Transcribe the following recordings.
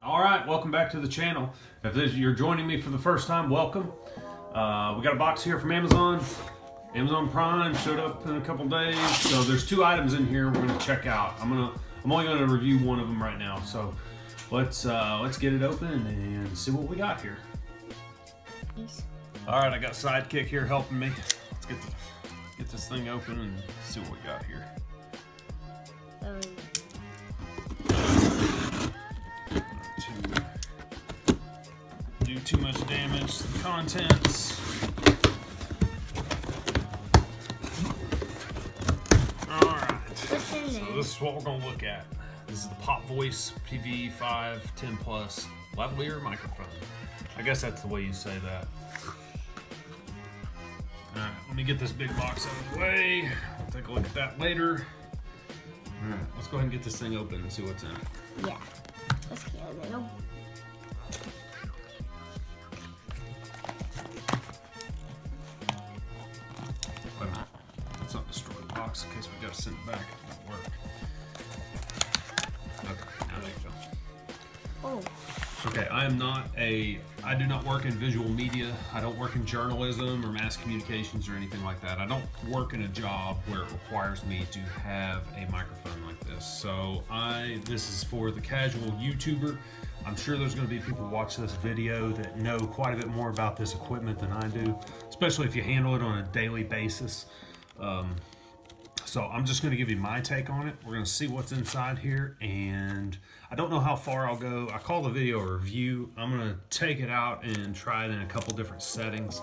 All right, welcome back to the channel. If you're joining me for the first time, welcome. We got a box here from Amazon. Amazon Prime showed up in a couple days. So there's two items in here we're gonna check out. I'm only gonna review one of them right now. So let's get it open and see what we got here. All right, I got Sidekick here helping me. Let's get this thing open and see what we got here. Do too much damage to the contents. Alright, so this is what we're going to look at. This is the POPVoice PV5 10 Plus Lavalier microphone. I guess that's the way you say that. Alright, let me get this big box out of the way. We'll take a look at that later. Alright, let's go ahead and get this thing open and see what's in it. Yeah, let's get it open. Wait a minute. Let's not destroy the box in case we gotta send it back. It won't work. Okay, now there you go. Oh. Okay, I do not work in visual media. I don't work in journalism or mass communications or anything like that. I don't work in a job where it requires me to have a microphone like this. So this is for the casual YouTuber. I'm sure there's gonna be people watch this video that know quite a bit more about this equipment than I do, especially if you handle it on a daily basis. So I'm just going to give you my take on it. We're going to see what's inside here, and I don't know how far I'll go. I call the video a review. I'm going to take it out and try it in a couple different settings,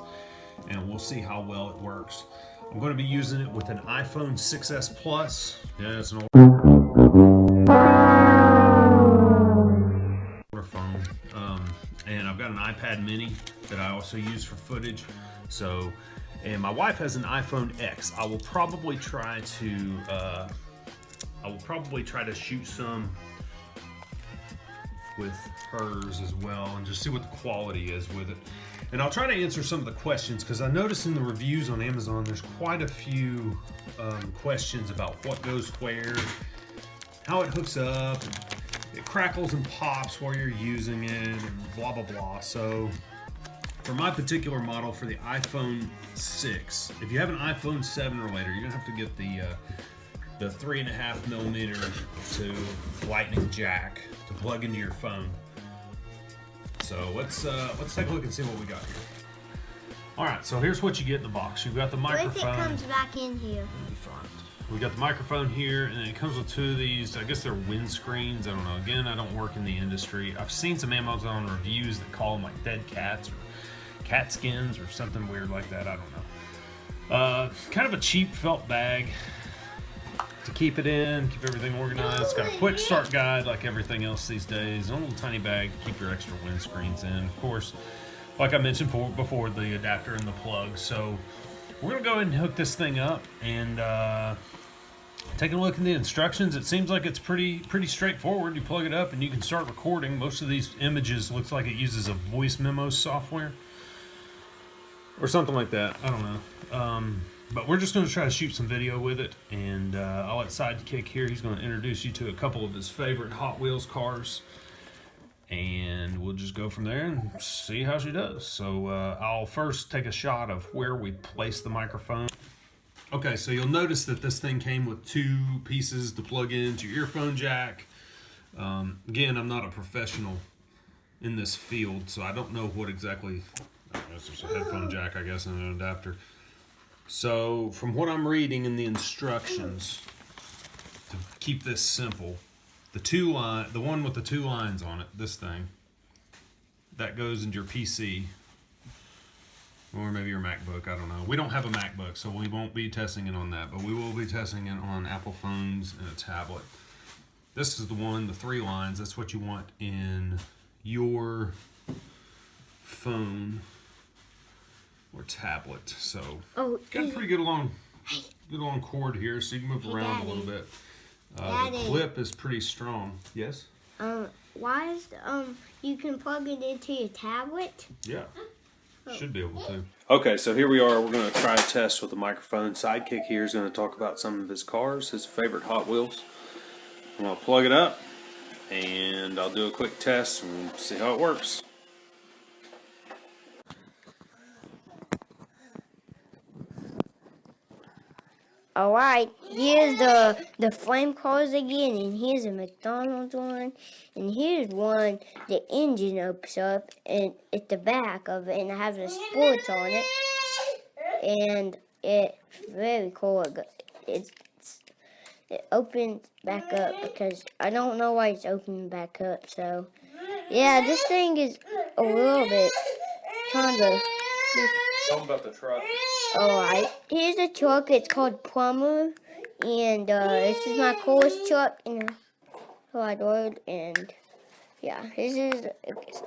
and we'll see how well it works. I'm going to be using it with an iPhone 6s Plus. Yeah, it's an older phone. And I've got an iPad mini that I also use for footage. And my wife has an iPhone X. I will probably try to shoot some with hers as well and just see what the quality is with it. And I'll try to answer some of the questions because I noticed in the reviews on Amazon there's quite a few questions about what goes where, how it hooks up, and it crackles and pops while you're using it, and blah blah blah. So for my particular model, for the iPhone 6, if you have an iPhone 7 or later, you're gonna have to get the 3.5mm to lightning jack to plug into your phone. So let's take a look and see what we got here. All right, so here's what you get in the box. You've got the microphone. What if it comes back in here? We got the microphone here, and then it comes with two of these. I guess they're windscreens. I don't know. Again, I don't work in the industry. I've seen some Amazon reviews that call them like dead cats or cat skins or something weird like that. I don't know. Kind of a cheap felt bag to keep it in, keep everything organized. It's got a quick start guide like everything else these days. A little tiny bag to keep your extra windscreens in. Of course, like I mentioned before, the adapter and the plug. So we're gonna go ahead and hook this thing up and taking a look at the instructions. It seems like it's pretty straightforward. You plug it up and you can start recording. Most of these images looks like it uses a voice memo software or something like that. I don't know. But we're just going to try to shoot some video with it, and I'll let Sidekick here. He's going to introduce you to a couple of his favorite Hot Wheels cars, and we'll just go from there and see how she does. So I'll first take a shot of where we place the microphone. Okay, so you'll notice that this thing came with two pieces to plug into your earphone jack. Again, I'm not a professional in this field, so I don't know what exactly. It's just a headphone jack, I guess, and an adapter. So, from what I'm reading in the instructions, to keep this simple, the one with the two lines on it, this thing, that goes into your PC, or maybe your MacBook, I don't know. We don't have a MacBook, so we won't be testing it on that, but we will be testing it on Apple phones and a tablet. This is the one, the three lines, that's what you want in your phone or tablet. So got a pretty good long cord here, so you can move around a little bit. The clip is pretty strong. Yes? Why is you can plug it into your tablet? Yeah. Should be able to. Okay, so here we are. We're going to try a test with the microphone. Sidekick here is going to talk about some of his cars, his favorite Hot Wheels. I'm going to plug it up. and I'll do a quick test and see how it works. Alright, here's the flame cars again, and here's a McDonald's one, and here's one the engine opens up, and at the back of it, and it has the sports on it, and it's very cool. It opens back up because I don't know why it's opening back up. So yeah, this thing is a little bit kind of. Tell them about the truck. Alright, here's the truck. It's called Plumber, and this is my coolest truck in the wide world. And yeah, this is.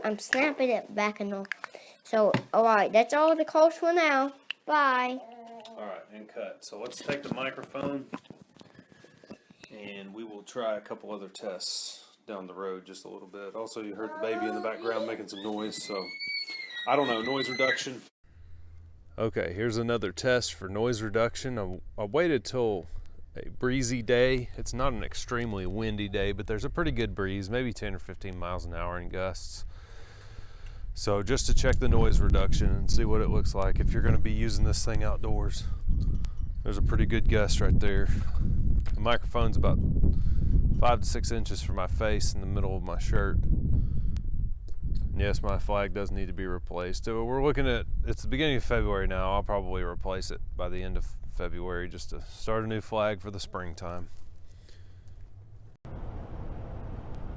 I'm snapping it back and all. So alright, that's all the calls for now. Bye. Alright, and cut. So let's take the microphone, and we will try a couple other tests down the road just a little bit. Also, you heard the baby in the background making some noise, so I don't know, noise reduction. Okay, here's another test for noise reduction. I waited till a breezy day. It's not an extremely windy day, but there's a pretty good breeze, maybe 10 or 15 miles an hour in gusts. So just to check the noise reduction and see what it looks like if you're going to be using this thing outdoors. There's a pretty good gust right there. The microphone's about 5 to 6 inches from my face in the middle of my shirt. Yes, my flag does need to be replaced. We're looking at, it's the beginning of February now. I'll probably replace it by the end of February just to start a new flag for the springtime.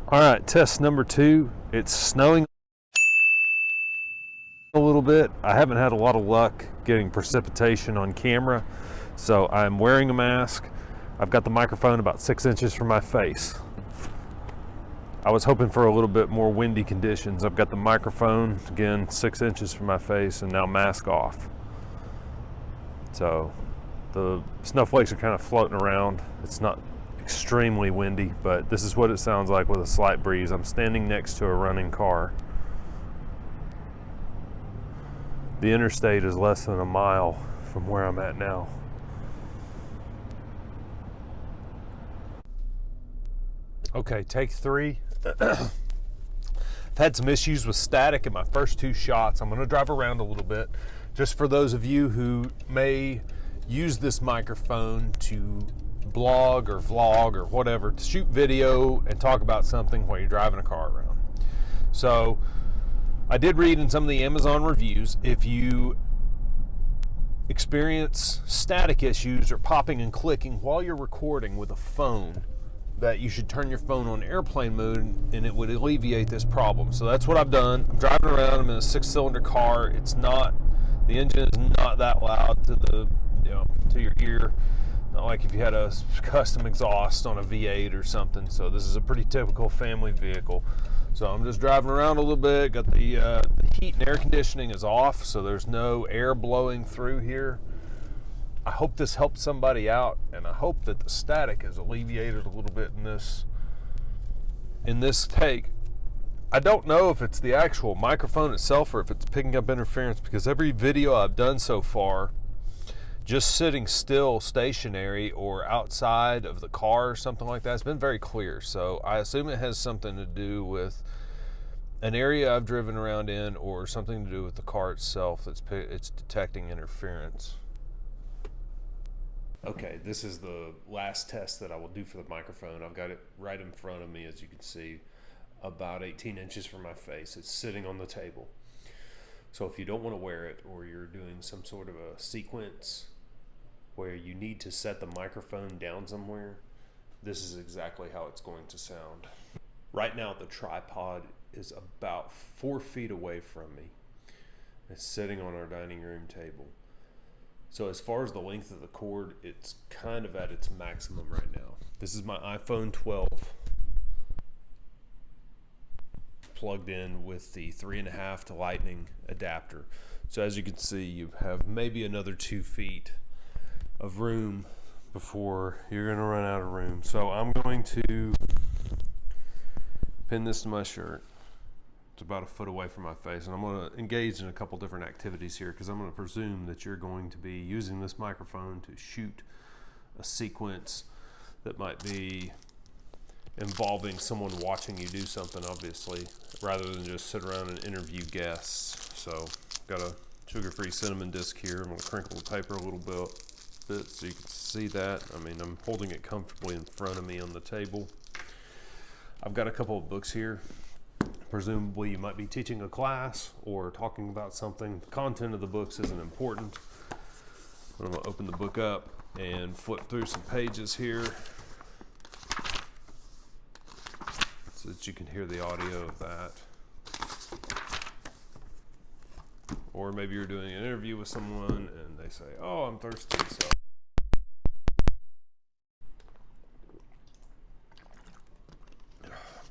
All right, test number 2. It's snowing a little bit. I haven't had a lot of luck getting precipitation on camera, so I'm wearing a mask. I've got the microphone about 6 inches from my face. I was hoping for a little bit more windy conditions. I've got the microphone, again, 6 inches from my face, and now mask off. So the snowflakes are kind of floating around. It's not extremely windy, but this is what it sounds like with a slight breeze. I'm standing next to a running car. The interstate is less than a mile from where I'm at now. Okay, take 3. I've had some issues with static in my first 2 shots. I'm going to drive around a little bit just for those of you who may use this microphone to blog or vlog or whatever, to shoot video and talk about something while you're driving a car around. So I did read in some of the Amazon reviews, if you experience static issues or popping and clicking while you're recording with a phone, that you should turn your phone on airplane mode and it would alleviate this problem. So that's what I've done. I'm driving around, I'm in a 6-cylinder car. It's not, the engine is not that loud to the, to your ear. Not like if you had a custom exhaust on a V8 or something. So this is a pretty typical family vehicle. So I'm just driving around a little bit. Got the heat and air conditioning is off, so there's no air blowing through here. I hope this helps somebody out, and I hope that the static is alleviated a little bit in this take. I don't know if it's the actual microphone itself or if it's picking up interference, because every video I've done so far, just sitting still, stationary, or outside of the car or something like that, it's been very clear. So I assume it has something to do with an area I've driven around in, or something to do with the car itself it's detecting interference. Okay, this is the last test that I will do for the microphone. I've got it right in front of me, as you can see, about 18 inches from my face. It's sitting on the table. So if you don't want to wear it, or you're doing some sort of a sequence where you need to set the microphone down somewhere, this is exactly how it's going to sound. Right now the tripod is about 4 feet away from me. It's sitting on our dining room table. So as far as the length of the cord, it's kind of at its maximum right now. This is my iPhone 12 plugged in with the 3.5 to Lightning adapter. So as you can see, you have maybe another 2 feet of room before you're going to run out of room. So I'm going to pin this to my shirt. It's about 1 foot away from my face, and I'm going to engage in a couple different activities here, because I'm going to presume that you're going to be using this microphone to shoot a sequence that might be involving someone watching you do something, obviously, rather than just sit around and interview guests. So got a sugar-free cinnamon disc here. I'm going to crinkle the paper a little bit so you can see that. I mean, I'm holding it comfortably in front of me on the table. I've got a couple of books here. Presumably you might be teaching a class or talking about something. The content of the books isn't important. I'm going to open the book up and flip through some pages here so that you can hear the audio of that. Or maybe you're doing an interview with someone and they say, oh, I'm thirsty, so.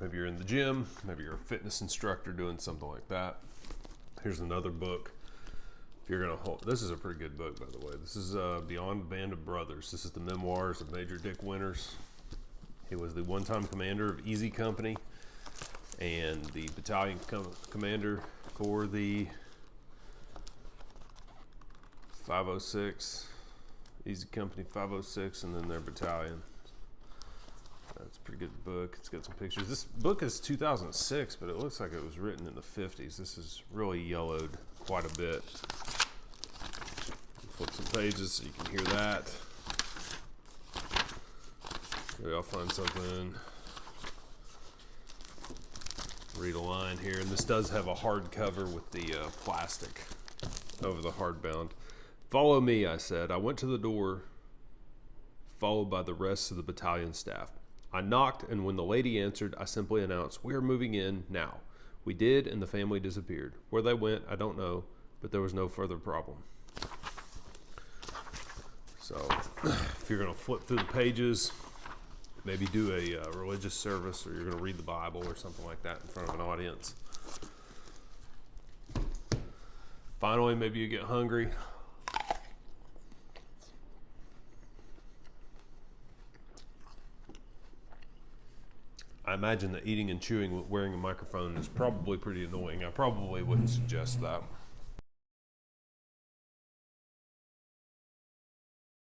Maybe you're in the gym, maybe you're a fitness instructor doing something like that. Here's another book. If you're gonna hold, this is a pretty good book, by the way. This is Beyond a Band of Brothers. This is the memoirs of Major Dick Winters. He was the one-time commander of Easy Company and the battalion commander for the 506, Easy Company 506, and then their battalion. That's a pretty good book. It's got some pictures. This book is 2006, but it looks like it was written in the 50s. This is really yellowed quite a bit. Flip some pages so you can hear that. Maybe I'll find something. Read a line here. And this does have a hard cover with the plastic over the hardbound. Follow me, I said. I went to the door, followed by the rest of the battalion staff. I knocked, and when the lady answered, I simply announced, we are moving in now. We did, and the family disappeared. Where they went, I don't know, but there was no further problem. So, if you're going to flip through the pages, maybe do a religious service, or you're going to read the Bible or something like that in front of an audience. Finally, maybe you get hungry. I imagine that eating and chewing wearing a microphone is probably pretty annoying. I probably wouldn't suggest that.